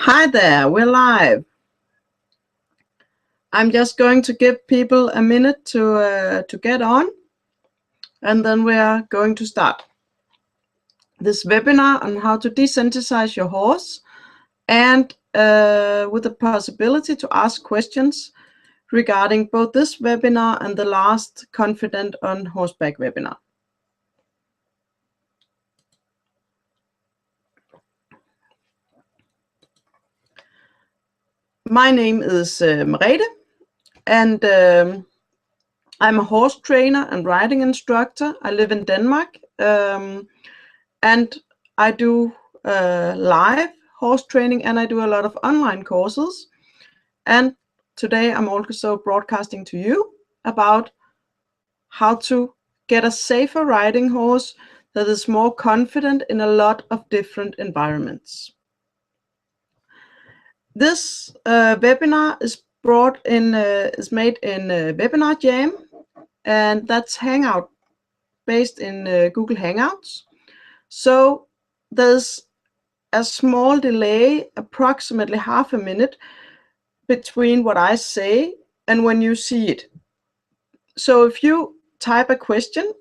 Hi there, we're live. I'm just going to give people a minute to get on, and then we are going to start this webinar on how to desensitize your horse, and with the possibility to ask questions regarding both this webinar and the last Confident on Horseback webinar. My name is Merete, and I'm a horse trainer and riding instructor. I live in Denmark, and I do live horse training, and I do a lot of online courses. And today I'm also broadcasting to you about how to get a safer riding horse that is more confident in a lot of different environments. This webinar is made in Webinar Jam, and that's Hangout based in Google Hangouts. So there's a small delay, approximately half a minute, between what I say and when you see it. So if you type a question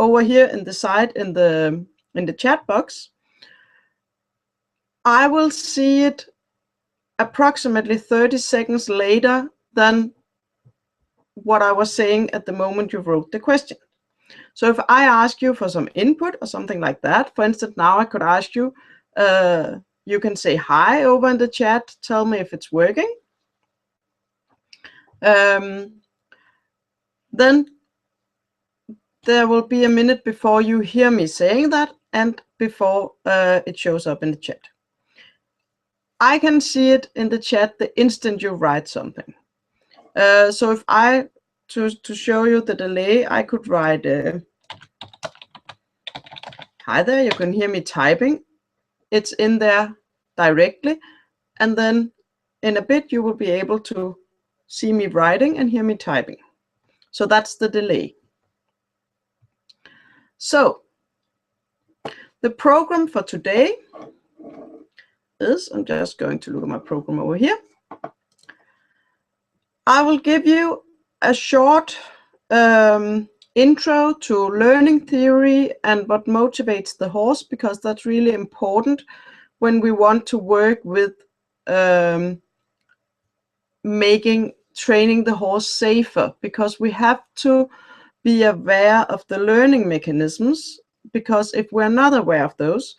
over here in the side in the chat box, I will see it approximately 30 seconds later than what I was saying at the moment you wrote the question. So if I ask you for some input or something like that, for instance, now I could ask you, you can say hi over in the chat, tell me if it's working. Then there will be a minute before you hear me saying that and before it shows up in the chat. I can see it in the chat the instant you write something. So if I, to show you the delay, I could write, hi there, you can hear me typing. It's in there directly. And then in a bit, you will be able to see me writing and hear me typing. So that's the delay. So the program for today is, I'm just going to look at my program over here. I will give you a short intro to learning theory and what motivates the horse, because that's really important when we want to work with training the horse safer, because we have to be aware of the learning mechanisms, because if we're not aware of those,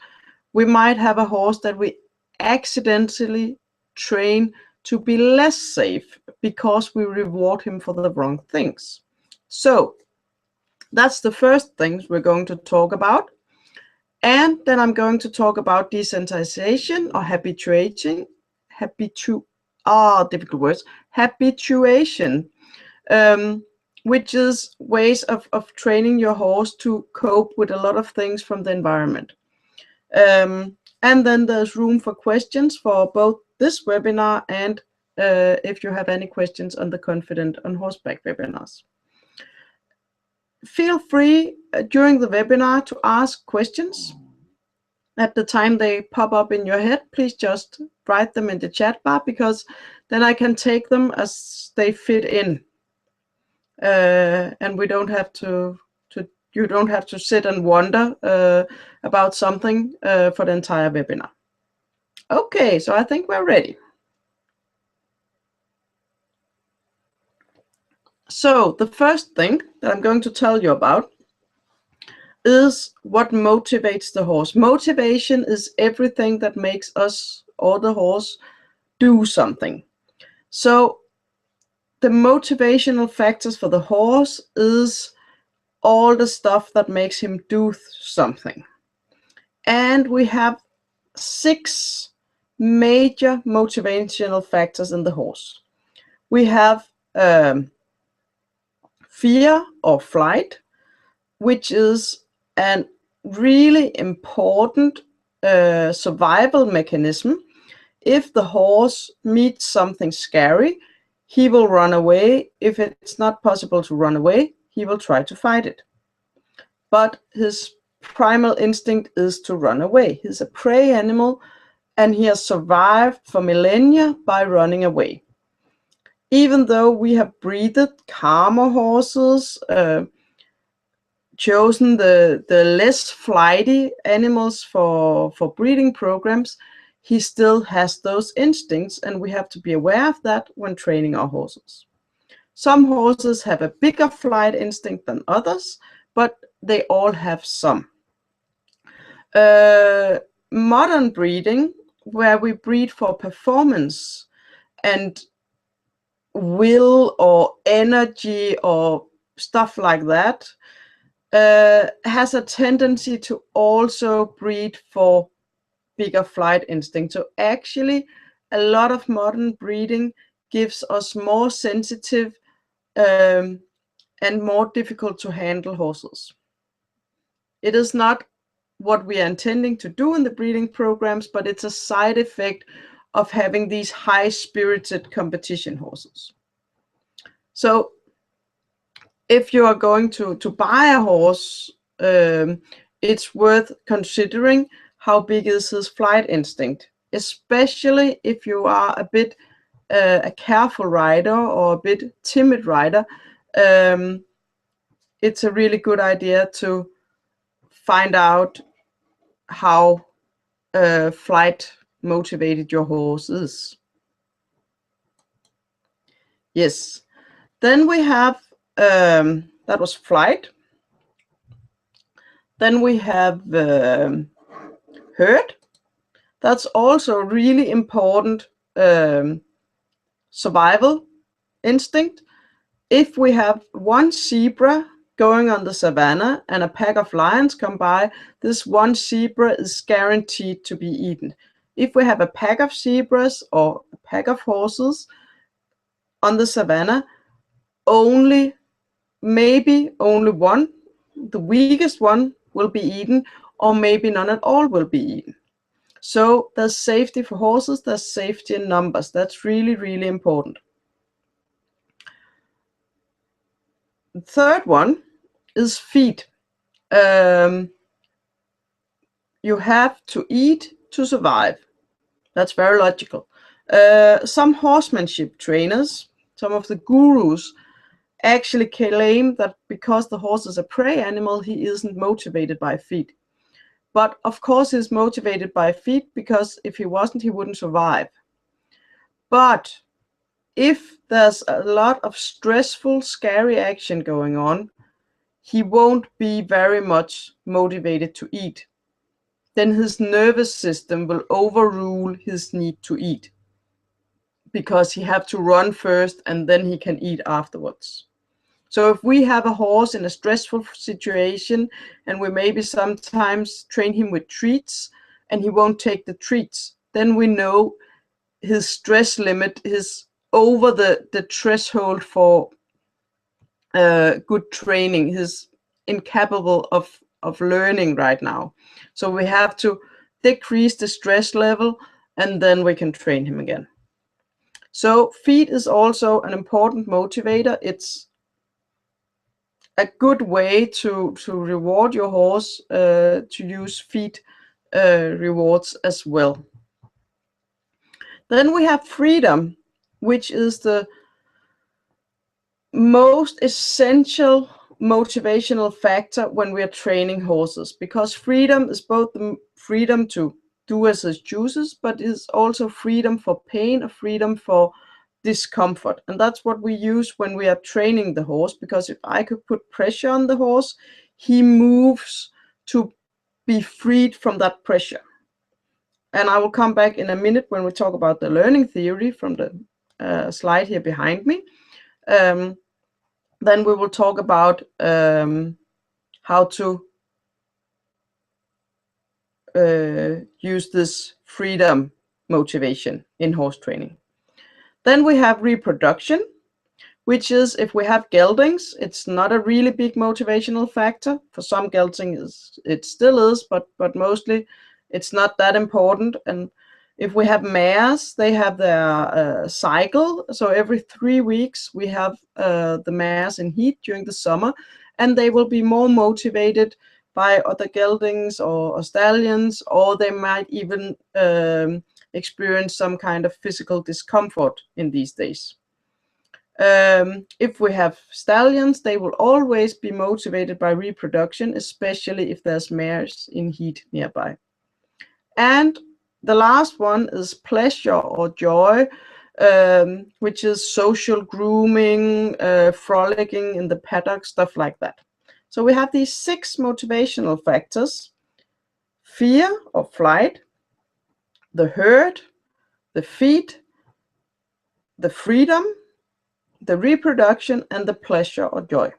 we might have a horse that we accidentally train to be less safe because we reward him for the wrong things. So that's the first things we're going to talk about. And then I'm going to talk about desensitization or habituation, difficult words, habituation, which is ways of training your horse to cope with a lot of things from the environment. And then there's room for questions for both this webinar and if you have any questions on the Confident on Horseback webinars. Feel free during the webinar to ask questions. At the time they pop up in your head, please just write them in the chat bar, because then I can take them as they fit in. And we don't have you don't have to sit and wonder about something for the entire webinar. Okay, so I think we're ready. So the first thing that I'm going to tell you about is what motivates the horse. Motivation is everything that makes us or the horse do something. So the motivational factors for the horse is all the stuff that makes him do something. And we have 6 major motivational factors in the horse. We have fear or flight, which is a really important survival mechanism. If the horse meets something scary, he will run away. If it's not possible to run away, he will try to fight it. But his primal instinct is to run away. He's a prey animal, and he has survived for millennia by running away. Even though we have breeded calmer horses, chosen the less flighty animals for breeding programs, he still has those instincts, and we have to be aware of that when training our horses. Some horses have a bigger flight instinct than others, but they all have some. Modern breeding, where we breed for performance and will or energy or stuff like that, has a tendency to also breed for bigger flight instinct. So actually, a lot of modern breeding gives us more sensitive and more difficult to handle horses. It is not what we are intending to do in the breeding programs, but it's a side effect of having these high-spirited competition horses. So if you are going to buy a horse, it's worth considering how big is his flight instinct, especially if you are a bit a careful rider or a bit timid rider. It's a really good idea to find out how flight motivated your horse is. Yes. Then we have, that was flight. Then we have herd. That's also really important survival instinct. If we have one zebra going on the savannah and a pack of lions come by, this one zebra is guaranteed to be eaten. If we have a pack of zebras or a pack of horses on the savannah, maybe only one, the weakest one, will be eaten, or maybe none at all will be eaten. So there's safety for horses, there's safety in numbers. That's really, really important. The third one is feed. You have to eat to survive. That's very logical. Some horsemanship trainers, some of the gurus, actually claim that because the horse is a prey animal, he isn't motivated by feed. But of course he's motivated by feed, because if he wasn't, he wouldn't survive. But if there's a lot of stressful, scary action going on, he won't be very much motivated to eat. Then his nervous system will overrule his need to eat, because he have to run first and then he can eat afterwards. So if we have a horse in a stressful situation and we maybe sometimes train him with treats and he won't take the treats, then we know his stress limit is over the threshold for good training. He's incapable of learning right now. So we have to decrease the stress level and then we can train him again. So feed is also an important motivator. It's a good way to reward your horse, to use feed rewards as well. Then we have freedom, which is the most essential motivational factor when we are training horses, because freedom is both the freedom to do as he chooses, but is also freedom for pain, or freedom for discomfort. And that's what we use when we are training the horse, because if I could put pressure on the horse, he moves to be freed from that pressure. And I will come back in a minute when we talk about the learning theory from the slide here behind me. Then we will talk about how to use this freedom motivation in horse training. Then we have reproduction, which is, if we have geldings, it's not a really big motivational factor. For some geldings it still is, but mostly it's not that important. And if we have mares, they have their cycle. So every 3 weeks we have the mares in heat during the summer, and they will be more motivated by other geldings or stallions, or they might even experience some kind of physical discomfort in these days. If we have stallions, they will always be motivated by reproduction, especially if there's mares in heat nearby. And the last one is pleasure or joy, which is social grooming, frolicking in the paddock, stuff like that. So we have these 6 motivational factors: fear or flight, the herd, the feed, the freedom, the reproduction, and the pleasure or joy.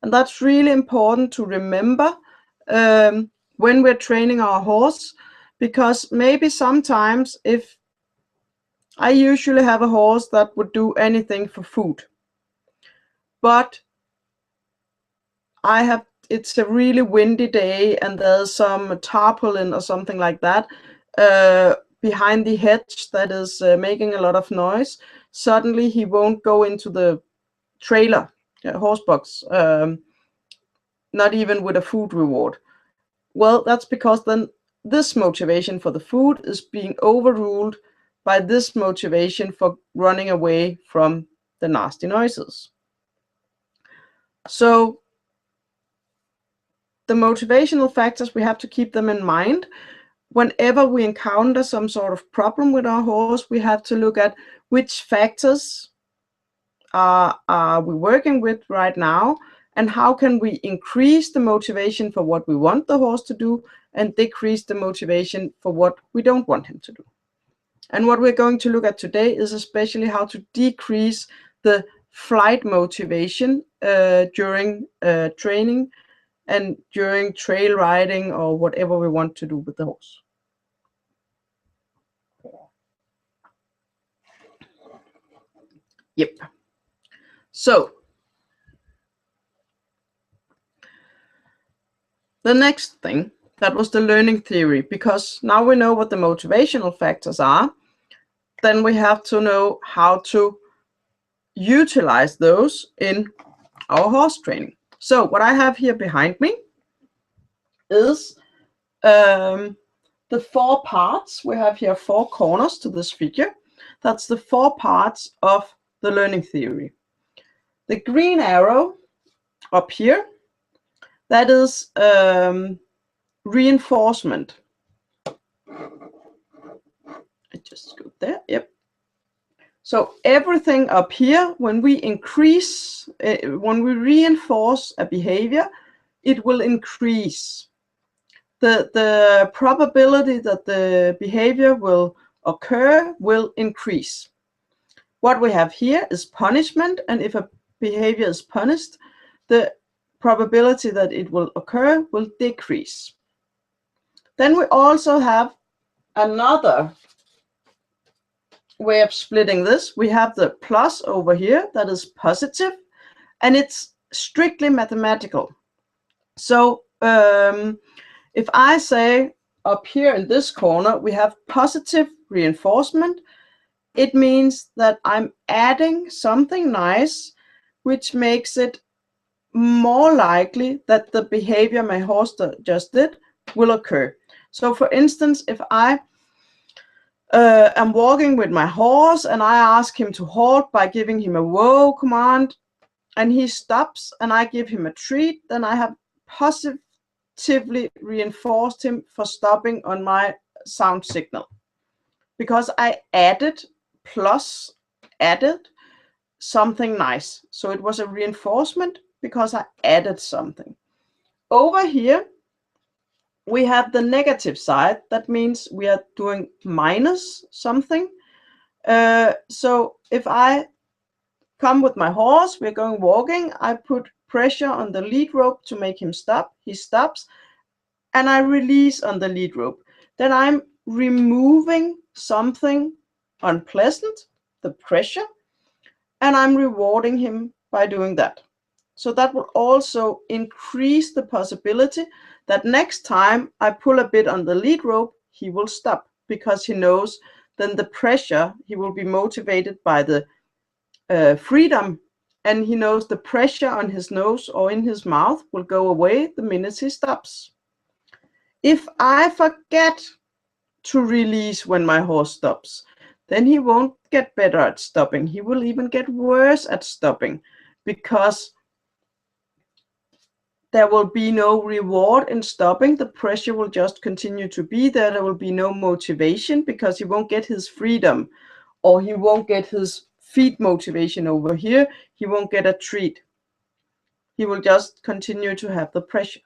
And that's really important to remember when we're training our horse, because maybe sometimes if I usually have a horse that would do anything for food, but it's a really windy day and there's some tarpaulin or something like that behind the hedge that is making a lot of noise. Suddenly he won't go into the trailer, horse box, not even with a food reward. Well, that's because then this motivation for the food is being overruled by this motivation for running away from the nasty noises. So the motivational factors, we have to keep them in mind. Whenever we encounter some sort of problem with our horse, we have to look at which factors are we working with right now, and how can we increase the motivation for what we want the horse to do and decrease the motivation for what we don't want him to do. And what we're going to look at today is especially how to decrease the flight motivation during training and during trail riding or whatever we want to do with the horse. Yep. So the next thing, that was the learning theory, because now we know what the motivational factors are, then we have to know how to utilize those in our horse training. So what I have here behind me is the 4 parts. We have here 4 corners to this figure. That's the 4 parts of the learning theory. The green arrow up here, that is reinforcement. I just go there, yep. So everything up here, when we increase, when we reinforce a behavior, it will increase. The probability that the behavior will occur will increase. What we have here is punishment, and if a behavior is punished, the probability that it will occur will decrease. Then we also have another way of splitting this. We have the plus over here, that is positive, and it's strictly mathematical. So if I say up here in this corner we have positive reinforcement, it means that I'm adding something nice which makes it more likely that the behavior my horse just did will occur. So for instance, if I am walking with my horse and I ask him to halt by giving him a whoa command, and he stops and I give him a treat, then I have positively reinforced him for stopping on my sound signal, because I added something nice. So it was a reinforcement because I added something. Over here we have the negative side. That means we are doing minus something. So if I come with my horse, we're going walking, I put pressure on the lead rope to make him stop. He stops, and I release on the lead rope. Then I'm removing something unpleasant, the pressure, and I'm rewarding him by doing that. So that will also increase the possibility that next time I pull a bit on the lead rope, he will stop, because he knows then the pressure, he will be motivated by the freedom and he knows the pressure on his nose or in his mouth will go away the minute he stops. If I forget to release when my horse stops, then he won't get better at stopping. He will even get worse at stopping, because there will be no reward in stopping. The pressure will just continue to be there. There will be no motivation, because he won't get his freedom, or he won't get his feed motivation over here. He won't get a treat. He will just continue to have the pressure.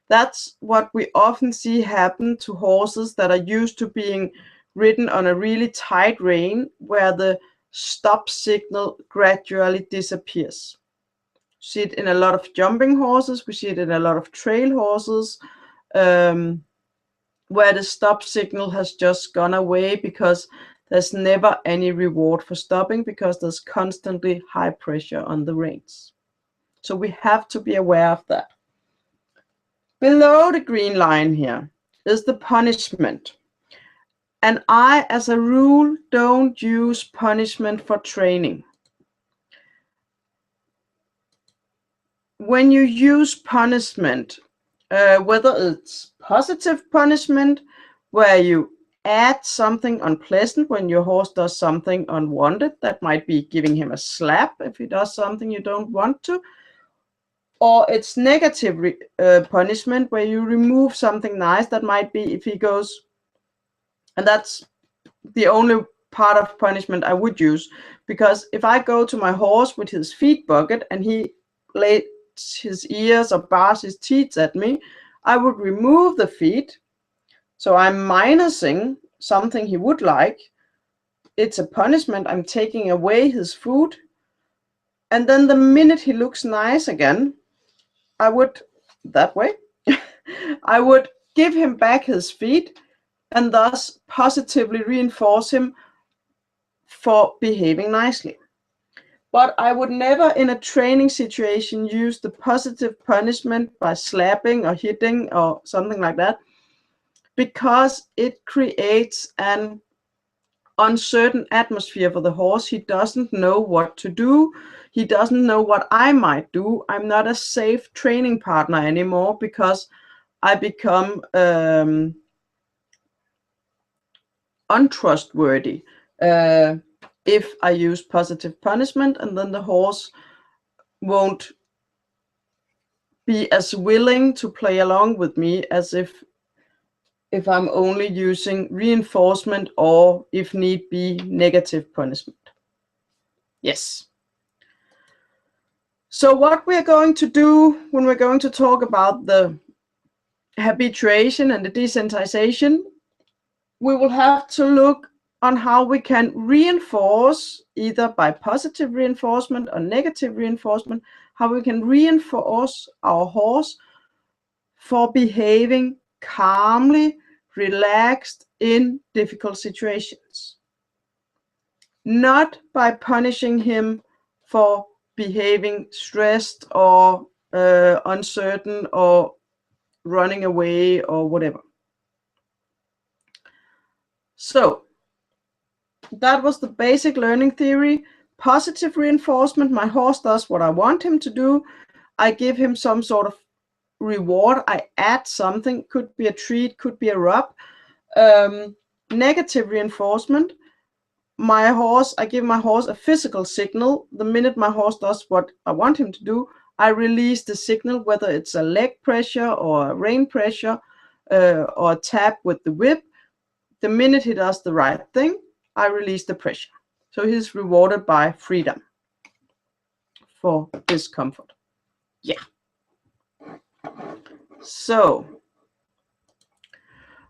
That's what we often see happen to horses that are used to being ridden on a really tight rein, where the stop signal gradually disappears. We see it in a lot of jumping horses. We see it in a lot of trail horses, where the stop signal has just gone away, because there's never any reward for stopping, because there's constantly high pressure on the reins. So we have to be aware of that. Below the green line here is the punishment. And I, as a rule, don't use punishment for training. When you use punishment, whether it's positive punishment, where you add something unpleasant when your horse does something unwanted, that might be giving him a slap if he does something you don't want to, or it's negative punishment, where you remove something nice, that might be if he goes, and that's the only part of punishment I would use, because if I go to my horse with his feed bucket and he lays his ears or bars his teeth at me, I would remove the feed. So I'm minusing something he would like. It's a punishment. I'm taking away his food. And then the minute he looks nice again, I would, that way, I would give him back his feed, and thus positively reinforce him for behaving nicely. But I would never in a training situation use the positive punishment by slapping or hitting or something like that, because it creates an uncertain atmosphere for the horse. He doesn't know what to do. He doesn't know what I might do. I'm not a safe training partner anymore, because I become untrustworthy if I use positive punishment, and then the horse won't be as willing to play along with me as if I'm only using reinforcement, or if need be, negative punishment. Yes. So what we're going to do when we're going to talk about the habituation and the desensitization, we will have to look on how we can reinforce, either by positive reinforcement or negative reinforcement, how we can reinforce our horse for behaving calmly, relaxed in difficult situations. Not by punishing him for behaving stressed or uncertain or running away or whatever. So that was the basic learning theory. Positive reinforcement, my horse does what I want him to do. I give him some sort of reward. I add something, could be a treat, could be a rub. Negative reinforcement, I give my horse a physical signal. The minute my horse does what I want him to do, I release the signal, whether it's a leg pressure or a rein pressure or a tap with the whip. The minute he does the right thing, I release the pressure. So he's rewarded by freedom for discomfort. Yeah. So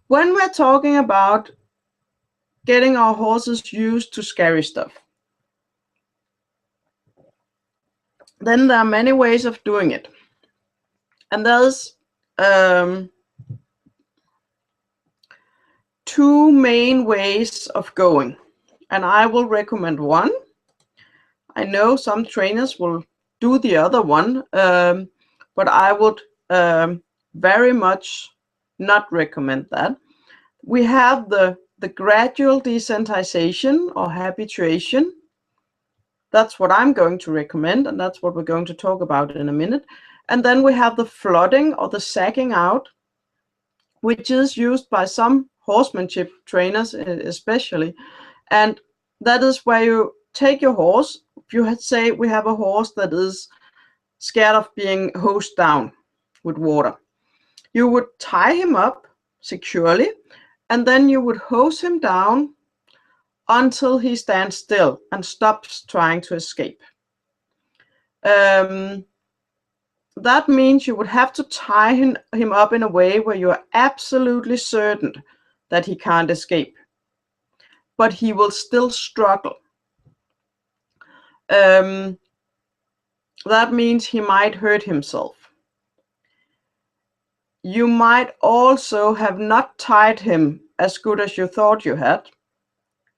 when we're talking about getting our horses used to scary stuff, then there are many ways of doing it. And there's two main ways of going. And I will recommend one. I know some trainers will do the other one, but I would very much not recommend that. We have the gradual desensitization or habituation. That's what I'm going to recommend, and that's what we're going to talk about in a minute. And then we have the flooding or the sagging out, which is used by some horsemanship trainers especially. And that is where you take your horse. If you say we have a horse that is scared of being hosed down with water, you would tie him up securely, and then you would hose him down until he stands still and stops trying to escape. That means you would have to tie him up in a way where you are absolutely certain that he can't escape, but he will still struggle. That means he might hurt himself. You might also have not tied him as good as you thought you had.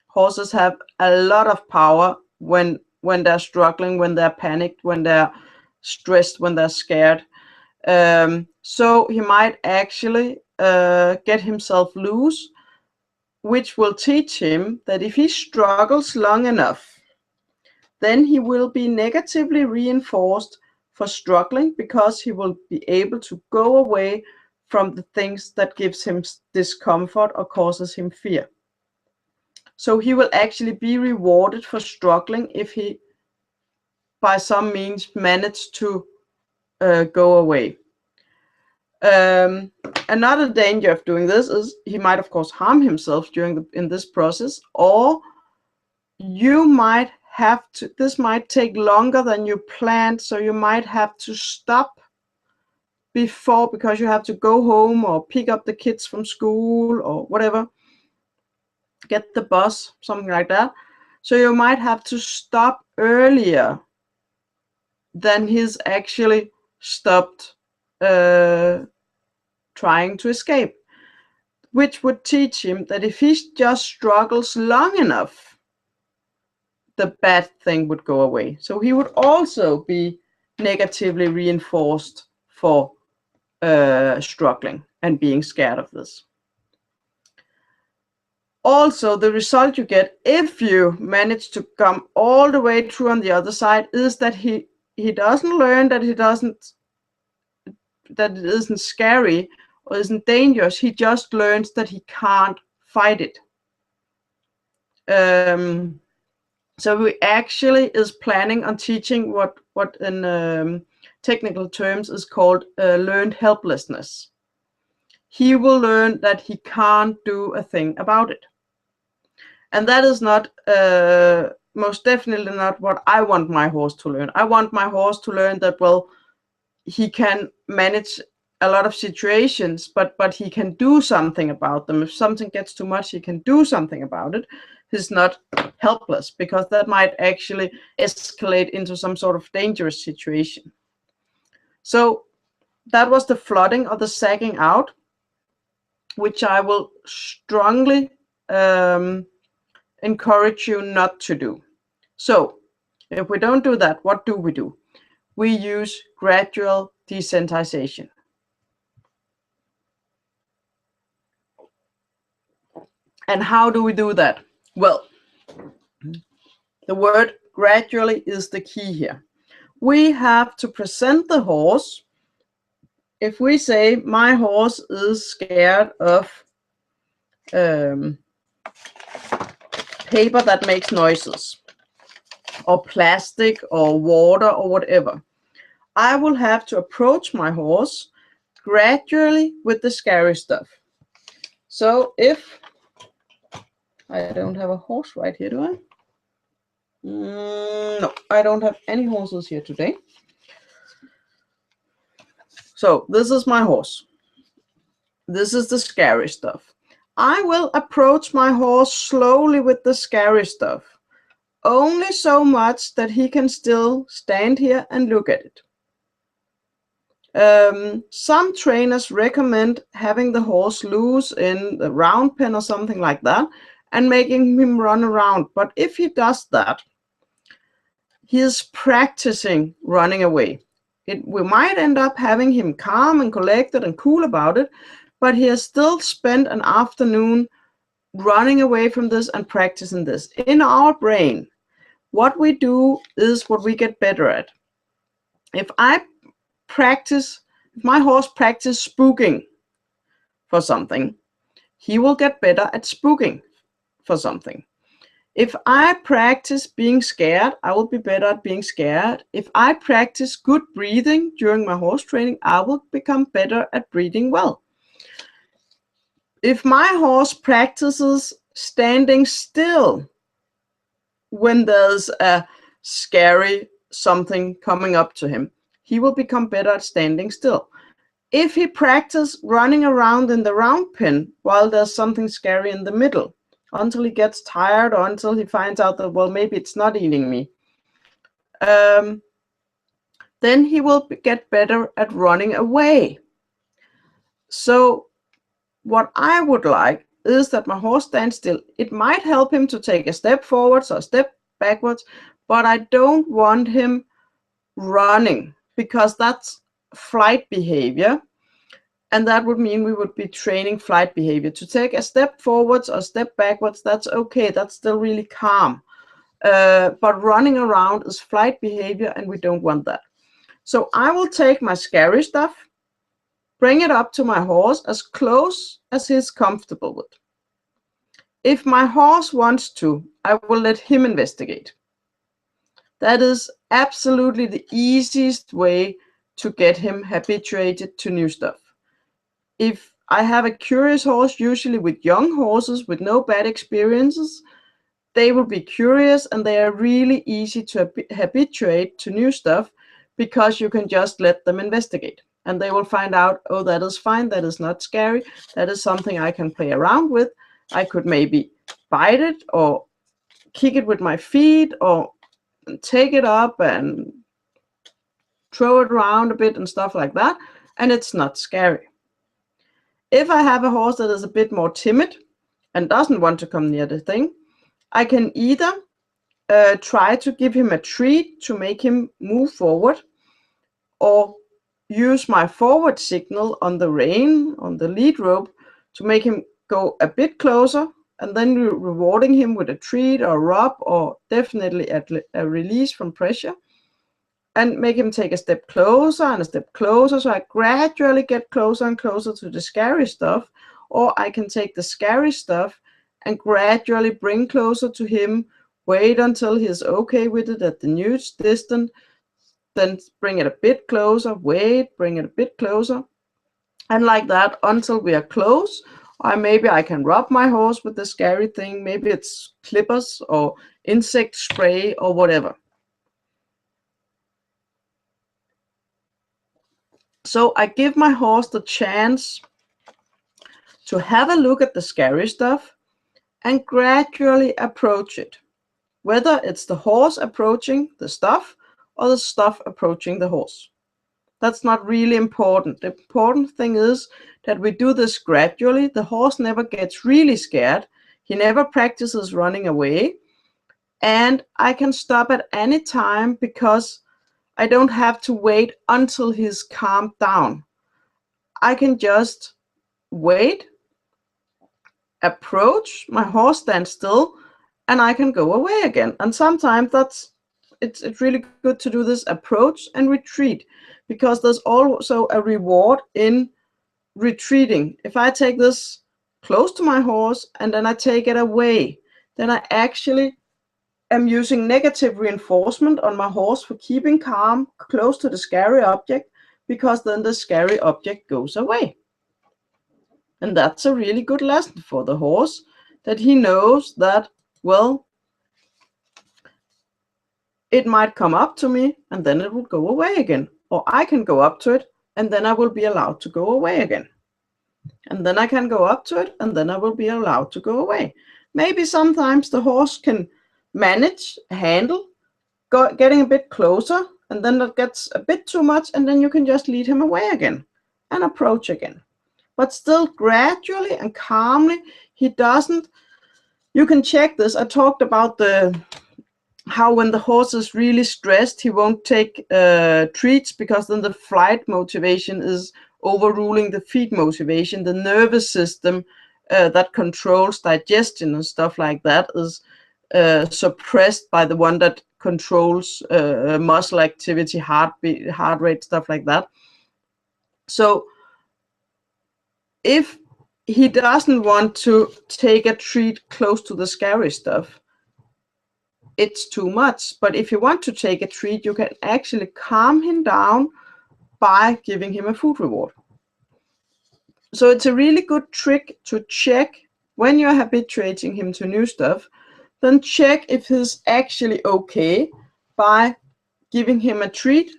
Horses have a lot of power when they're struggling, when they're panicked, when they're stressed, when they're scared. So he might actually get himself loose, which will teach him that if he struggles long enough, then he will be negatively reinforced for struggling, because he will be able to go away from the things that gives him discomfort or causes him fear. So he will actually be rewarded for struggling if he, by some means, managed to go away. Another danger of doing this is he might, of course, harm himself in this process, or you might have to, this might take longer than you planned, so you might have to stop before, because you have to go home or pick up the kids from school or whatever, get the bus, something like that. So you might have to stop earlier than he's actually stopped trying to escape, which would teach him that if he just struggles long enough, the bad thing would go away. So he would also be negatively reinforced for struggling and being scared of this. Also, the result you get if you manage to come all the way through on the other side is that he doesn't learn that it isn't scary or isn't dangerous. He just learns that he can't fight it. So he actually is planning on teaching what in technical terms is called learned helplessness. He will learn that he can't do a thing about it. And that is not, most definitely not what I want my horse to learn. I want my horse to learn that, well, he can manage a lot of situations, but he can do something about them. If something gets too much, he can do something about it. He's not helpless, because that might actually escalate into some sort of dangerous situation. So that was the flooding or the sagging out, which I will strongly encourage you not to do. So if we don't do that, what do? We use gradual desensitization. And how do we do that? Well, the word gradually is the key here. We have to present the horse. If we say my horse is scared of paper that makes noises, or plastic, or water, or whatever, I will have to approach my horse gradually with the scary stuff. So if I don't have a horse right here, do I? No, I don't have any horses here today. So this is my horse. This is the scary stuff. I will approach my horse slowly with the scary stuff, only so much that he can still stand here and look at it. Some trainers recommend having the horse loose in the round pen or something like that and making him run around. But if he does that, he is practicing running away. We might end up having him calm and collected and cool about it, but he has still spent an afternoon running away from this and practicing this. In our brain, what we do is what we get better at. If my horse practice spooking for something, he will get better at spooking for something. If I practice being scared, I will be better at being scared. If I practice good breathing during my horse training, I will become better at breathing well. If my horse practices standing still when there's a scary something coming up to him, he will become better at standing still. If he practices running around in the round pen while there's something scary in the middle, until he gets tired or until he finds out that, well, maybe it's not eating me, then he will get better at running away. So what I would like is that my horse stands still. It might help him to take a step forwards or a step backwards, but I don't want him running, because that's flight behavior. And that would mean we would be training flight behavior. To take a step forwards or step backwards, that's okay. That's still really calm. But running around is flight behavior, and we don't want that. So I will take my scary stuff, bring it up to my horse as close as he's comfortable with. If my horse wants to, I will let him investigate. That is absolutely the easiest way to get him habituated to new stuff. If I have a curious horse, usually with young horses with no bad experiences, they will be curious, and they are really easy to habituate to new stuff, because you can just let them investigate. And they will find out, oh, that is fine, that is not scary, that is something I can play around with. I could maybe bite it or kick it with my feet or take it up and throw it around a bit and stuff like that, and it's not scary. If I have a horse that is a bit more timid and doesn't want to come near the thing, I can either try to give him a treat to make him move forward, or use my forward signal on the rein, on the lead rope, to make him go a bit closer, and then rewarding him with a treat or a rub, or definitely a release from pressure, and make him take a step closer and a step closer. So I gradually get closer and closer to the scary stuff. Or I can take the scary stuff and gradually bring closer to him, wait until he's okay with it at the new distance, then bring it a bit closer, wait, bring it a bit closer, and like that until we are close. Or maybe I can rub my horse with the scary thing. Maybe it's clippers or insect spray or whatever. So I give my horse the chance to have a look at the scary stuff and gradually approach it. Whether it's the horse approaching the stuff or the stuff approaching the horse. That's not really important. The important thing is that we do this gradually. The horse never gets really scared. He never practices running away. And I can stop at any time, because I don't have to wait until he's calmed down. I can just wait, approach, my horse stands still, and I can go away again. And sometimes it's really good to do this approach and retreat, because there's also a reward in retreating. If I take this close to my horse and then I take it away, then I actually am using negative reinforcement on my horse for keeping calm close to the scary object, because then the scary object goes away. And that's a really good lesson for the horse, that he knows that, well, it might come up to me and then it will go away again. Or I can go up to it and then I will be allowed to go away again. And then I can go up to it and then I will be allowed to go away. Maybe sometimes the horse can handle getting a bit closer, and then that gets a bit too much, and then you can just lead him away again and approach again. But still gradually and calmly. He doesn't, you can check this. I talked about how when the horse is really stressed, he won't take treats, because then the flight motivation is overruling the feed motivation. The nervous system that controls digestion and stuff like that is suppressed by the one that controls muscle activity, heartbeat, heart rate, stuff like that. So if he doesn't want to take a treat close to the scary stuff, it's too much. But if you want to take a treat, you can actually calm him down by giving him a food reward. So it's a really good trick to check when you're habituating him to new stuff. Then check if he's actually okay by giving him a treat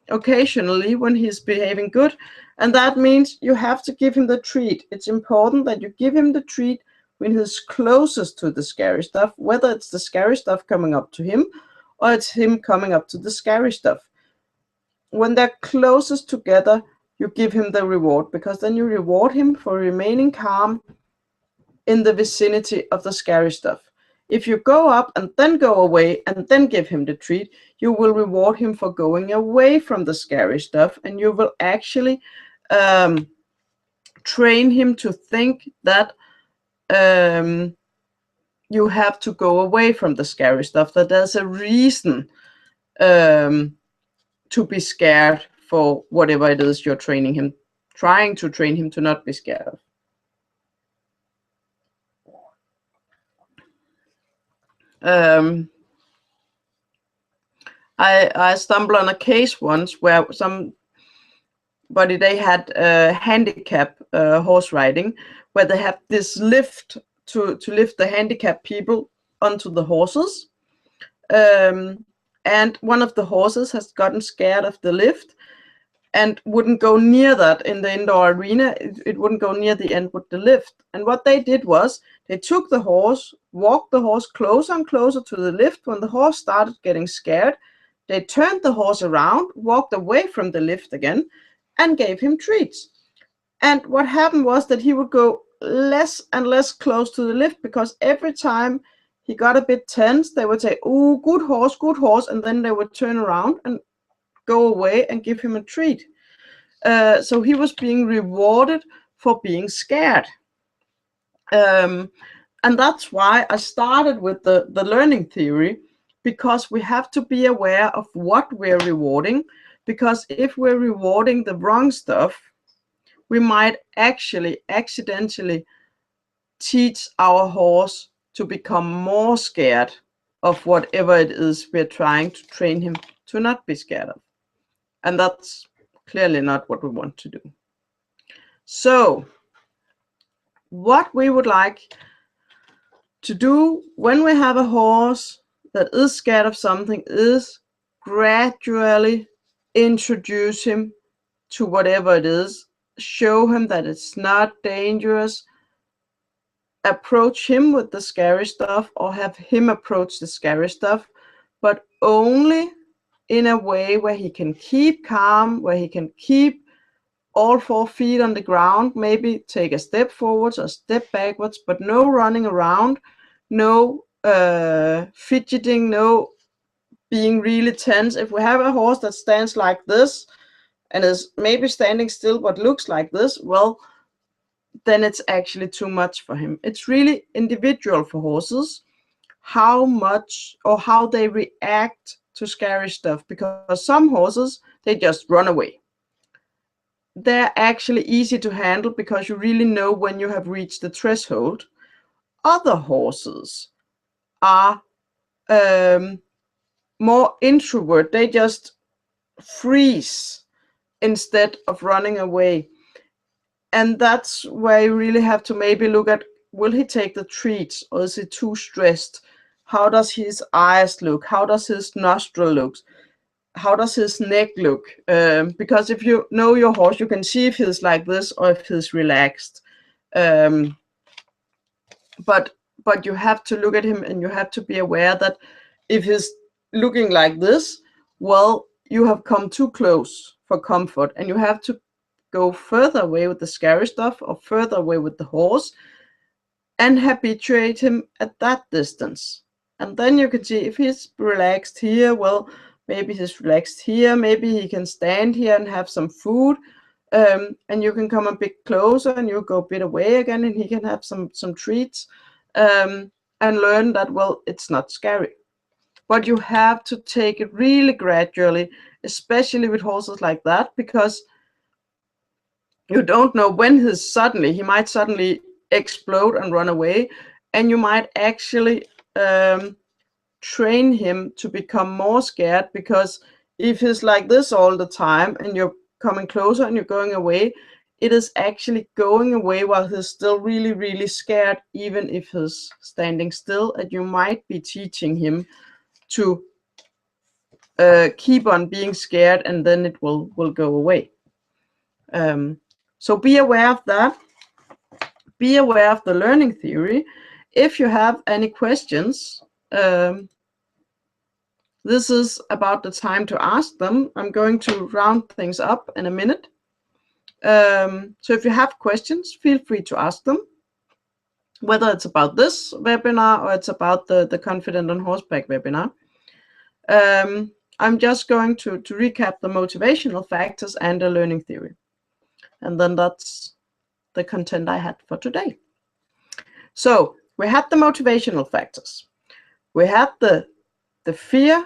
occasionally when he's behaving good. And that means you have to give him the treat. It's important that you give him the treat when he's closest to the scary stuff, whether it's the scary stuff coming up to him or it's him coming up to the scary stuff. When they're closest together, you give him the reward, because then you reward him for remaining calm in the vicinity of the scary stuff. If you go up and then go away and then give him the treat, you will reward him for going away from the scary stuff, and you will actually train him to think that you have to go away from the scary stuff, that there's a reason to be scared for whatever it is you're training him, trying to train him to not be scared of. I stumbled on a case once where somebody, they had handicap horse riding, where they have this lift to lift the handicapped people onto the horses. And one of the horses has gotten scared of the lift and wouldn't go near that in the indoor arena. It wouldn't go near the end with the lift. And what they did was they took the horse, walked the horse closer and closer to the lift. When the horse started getting scared, they turned the horse around, walked away from the lift again, and gave him treats. And what happened was that he would go less and less close to the lift, because every time he got a bit tense, they would say, "Oh, good horse," and then they would turn around and go away and give him a treat. So he was being rewarded for being scared. And that's why I started with the learning theory, because we have to be aware of what we're rewarding, because if we're rewarding the wrong stuff, we might actually accidentally teach our horse to become more scared of whatever it is we're trying to train him to not be scared of. And that's clearly not what we want to do. So what we would like to do when we have a horse that is scared of something is gradually introduce him to whatever it is, show him that it's not dangerous, approach him with the scary stuff or have him approach the scary stuff, but only in a way where he can keep calm, where he can keep all 4 feet on the ground, maybe take a step forwards or step backwards, but no running around, no fidgeting, no being really tense. If we have a horse that stands like this and is maybe standing still but looks like this, well, then it's actually too much for him. It's really individual for horses how much or how they react to scary stuff, because some horses, they just run away. They're actually easy to handle because you really know when you have reached the threshold. Other horses are more introvert. They just freeze instead of running away. And that's where you really have to maybe look at, will he take the treats or is he too stressed? How does his eyes look? How does his nostril look? How does his neck look? Because if you know your horse, you can see if he's like this or if he's relaxed. But you have to look at him and you have to be aware that if he's looking like this, well, you have come too close for comfort, and you have to go further away with the scary stuff or further away with the horse and habituate him at that distance. And then you can see if he's relaxed here, well, maybe he's relaxed here, maybe he can stand here and have some food, and you can come a bit closer and you go a bit away again and he can have some treats. and learn that, well, it's not scary. But you have to take it really gradually, especially with horses like that, because you don't know when he might suddenly explode and run away, and you might actually train him to become more scared, because if he's like this all the time and you're coming closer and you're going away, it is actually going away while he's still really, really scared, even if he's standing still, and you might be teaching him to keep on being scared, and then it will go away. So be aware of that. Be aware of the learning theory. If you have any questions, this is about the time to ask them. I'm going to round things up in a minute. So if you have questions, feel free to ask them, whether it's about this webinar or it's about the Confident on Horseback webinar. I'm just going to recap the motivational factors and the learning theory. And then that's the content I had for today. So we had the motivational factors. We had the fear,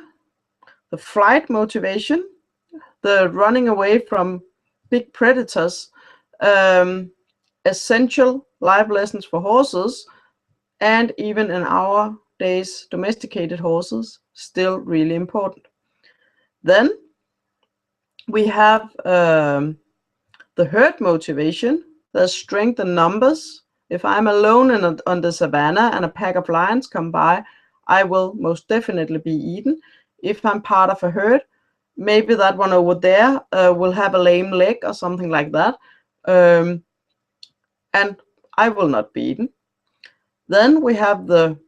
the flight motivation, the running away from big predators, essential life lessons for horses, and even in our days, domesticated horses, still really important. Then we have the herd motivation. There's strength in numbers. If I'm alone on the savannah and a pack of lions come by, I will most definitely be eaten. If I'm part of a herd, maybe that one over there will have a lame leg or something like that, and I will not be eaten. Then we have the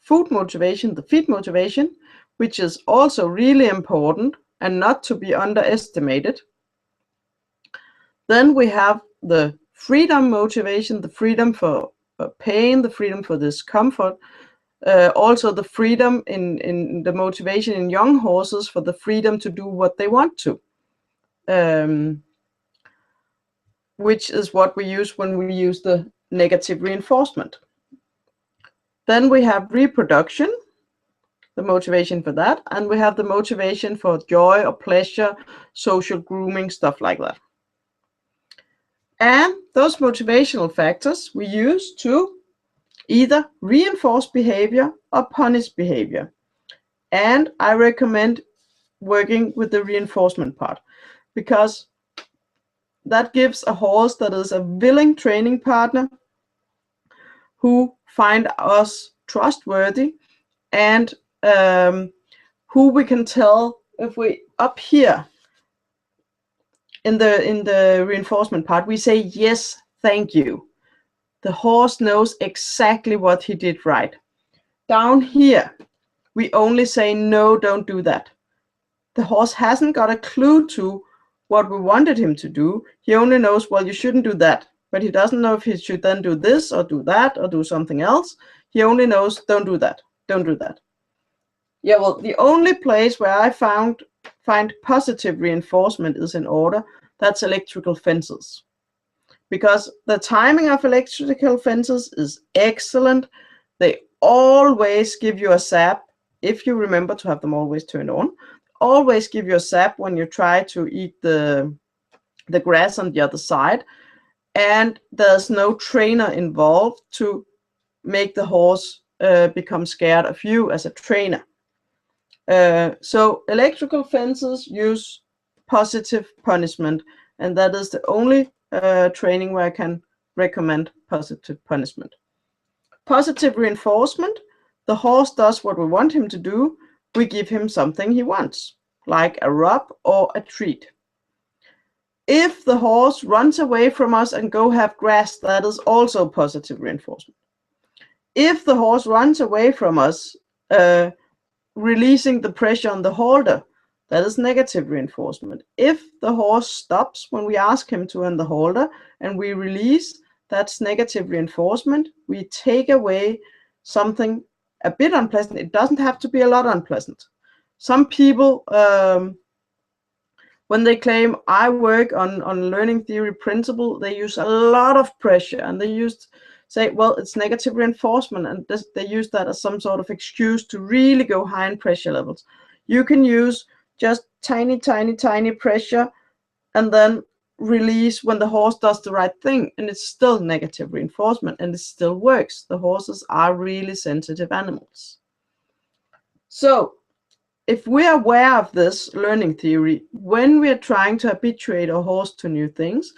food motivation, the feed motivation, which is also really important and not to be underestimated. Then we have the freedom motivation, the freedom for pain, the freedom for discomfort, also the freedom in the motivation in young horses for the freedom to do what they want to, which is what we use when we use the negative reinforcement. Then we have reproduction, the motivation for that, and we have the motivation for joy or pleasure, social grooming, stuff like that. And those motivational factors we use to either reinforce behavior or punish behavior. And I recommend working with the reinforcement part, because that gives a horse that is a willing training partner who find us trustworthy, and who we can tell, if we up here in the reinforcement part, we say yes, thank you. The horse knows exactly what he did right. Down here, we only say no, don't do that. The horse hasn't got a clue to what we wanted him to do. He only knows, well, you shouldn't do that, but he doesn't know if he should then do this or do that or do something else. He only knows, don't do that, don't do that. Yeah, well, the only place where I find positive reinforcement is in order. That's electrical fences, because the timing of electrical fences is excellent. They always give you a zap, if you remember to have them always turned on. Always give you a zap when you try to eat the grass on the other side, and there's no trainer involved to make the horse become scared of you as a trainer. So electrical fences use positive punishment, and that is the only training where I can recommend positive punishment. Positive reinforcement, the horse does what we want him to do. We give him something he wants, like a rub or a treat. If the horse runs away from us and go have grass, that is also positive reinforcement. If the horse runs away from us, releasing the pressure on the halter, that is negative reinforcement. If the horse stops when we ask him to on the halter and we release, that's negative reinforcement. We take away something a bit unpleasant. It doesn't have to be a lot unpleasant. Some people, when they claim I work on learning theory principle, they use a lot of pressure, and they say, well, it's negative reinforcement, and they use that as some sort of excuse to really go high in pressure levels. You can use just tiny, tiny, tiny pressure and then release when the horse does the right thing, and it's still negative reinforcement and it still works. The horses are really sensitive animals. So if we're aware of this learning theory, when we're trying to habituate a horse to new things,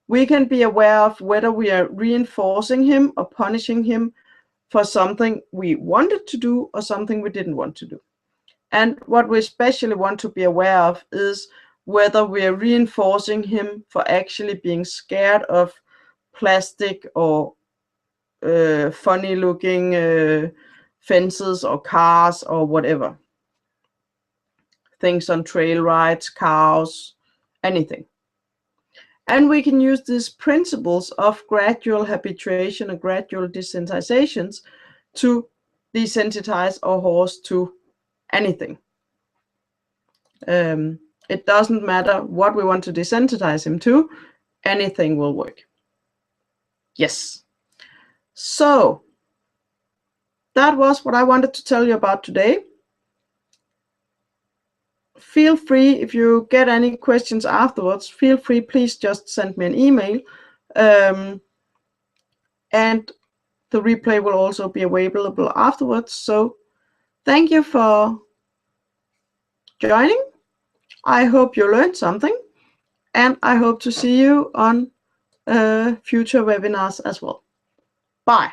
we can be aware of whether we are reinforcing him or punishing him for something we wanted to do or something we didn't want to do. And what we especially want to be aware of is whether we are reinforcing him for actually being scared of plastic or funny looking fences or cars or whatever. Things on trail rides, cows, anything. And we can use these principles of gradual habituation and gradual desensitizations to desensitize our horse to anything. It doesn't matter what we want to desensitize him to, anything will work. Yes. So that was what I wanted to tell you about today. Feel free, if you get any questions afterwards, feel free, please just send me an email. And the replay will also be available afterwards. So thank you for joining. I hope you learned something, and I hope to see you on future webinars as well. Bye.